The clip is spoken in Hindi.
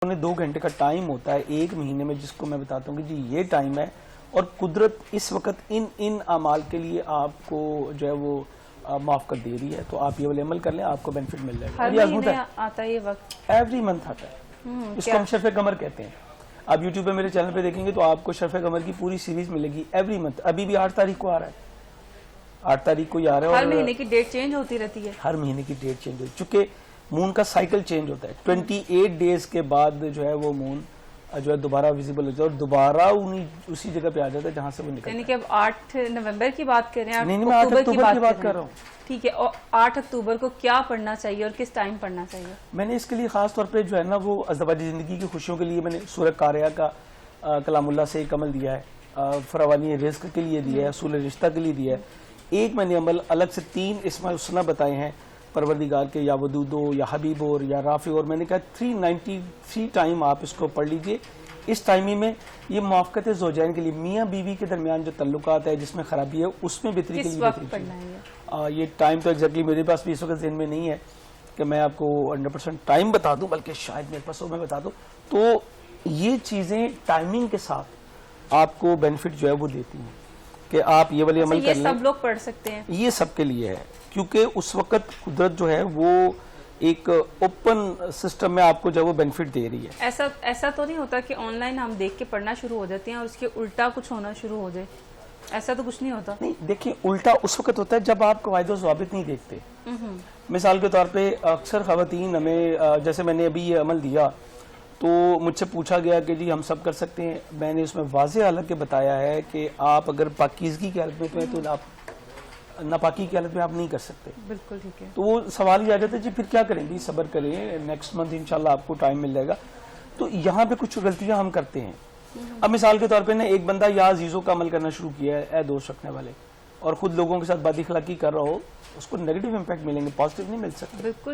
उन्हें 2 घंटे का टाइम होता है एक महीने में, जिसको मैं बताता हूँ कि जी ये टाइम है और कुदरत इस वक्त इन अमाल के लिए आपको जो है वो माफ कर दे रही है, तो आप ये वाले अमल कर लें, आपको बेनिफिट मिल जाएगा। हर महीने आता है ये वक्त, एवरी मंथ आता है। इसको हम शरफ़े कमर कहते हैं। आप यूट्यूब पे मेरे चैनल पे देखेंगे तो आपको शरफ़े कमर की पूरी सीरीज मिलेगी एवरी मंथ। अभी भी 8 तारीख को आ रहा है, 8 तारीख को ही आ रहा है। हर महीने की डेट चेंज होती रहती है। हर महीने की डेट चेंज होती है, चूंकि मून का साइकिल चेंज होता है। 28 डेज के बाद जो है वो मून जो है दोबारा विजिबल हो जाता है और दोबारा उसी जगह पे आ जाता है जहां से वो निकलता है। यानी कि अब 8 नवंबर की बात कर रहे हैं, नहीं, मैं 8 अक्टूबर की बात कर रहा हूँ। ठीक है, और 8 अक्टूबर को क्या पढ़ना चाहिए और किस टाइम पढ़ना चाहिए? मैंने इसके लिए खास तौर पे जो है ना वो अज़दवाजी ज़िंदगी की खुशियों के लिए मैंने सूरह कारिया का कलामुल्लाह से एक अमल दिया है, फरावानी रिज़्क़ के लिए दिया है, सूल रिश्ता के लिए दिया है। एक मैंने अमल अलग से 3 इस्माए हुस्ना बताए हैं परवरदिगार के, या वदूदो या हबीब और या राफी, और मैंने कहा 393 टाइम आप इसको पढ़ लीजिए। इस टाइमिंग में ये मुआफ़क़त ज़ौजैन के लिए, मियाँ बीवी के दरमियान जो तल्लुकात है जिसमें खराबी है उसमें बेहतरी के लिए ये टाइम तो एग्जैक्टली मेरे पास भी इस वक्त ज़हन में नहीं है कि मैं आपको 100% टाइम बता दूं, बल्कि शायद मेरे पास हो मैं बता दूं। तो ये चीज़ें टाइमिंग के साथ आपको बेनिफिट जो है वो देती हैं कि आप ये वाले अमल कर लें। सब लोग पढ़ सकते हैं, ये सबके लिए है, क्योंकि उस वक्त कुदरत जो है वो एक ओपन सिस्टम में आपको जो वो बेनिफिट दे रही है। ऐसा तो नहीं होता कि ऑनलाइन हम देख के पढ़ना शुरू हो जाते हैं और उसके उल्टा कुछ होना शुरू हो जाए? ऐसा तो कुछ नहीं होता। नहीं, देखिए उल्टा उस वक्त होता है जब आप कवायद ज़ाबित नहीं देखते। मिसाल के तौर पे अक्सर ख़वातीन हमें, जैसे मैंने अभी ये अमल दिया तो मुझसे पूछा गया कि जी हम सब कर सकते हैं। मैंने उसमें वाज़ेह हालत के बताया है कि आप अगर पाकीज़गी की हालत में तो आप नापाकी की हालत में आप नहीं कर सकते। बिल्कुल ठीक है। तो वो सवाल ही आ जाता है जी फिर क्या करें, भी सब्र करें, नेक्स्ट मंथ इंशाल्लाह आपको टाइम मिल जाएगा। तो यहाँ पे कुछ गलतियां हम करते हैं। अब मिसाल के तौर पे ना एक बंदा या अजीजों का अमल करना शुरू किया है, दोस्त रखने वाले, और खुद लोगों के साथ बदअखलाकी कर रहा हो, उसको नेगेटिव इम्पैक्ट मिलेंगे, पॉजिटिव नहीं मिल सकते। बिल्कुल।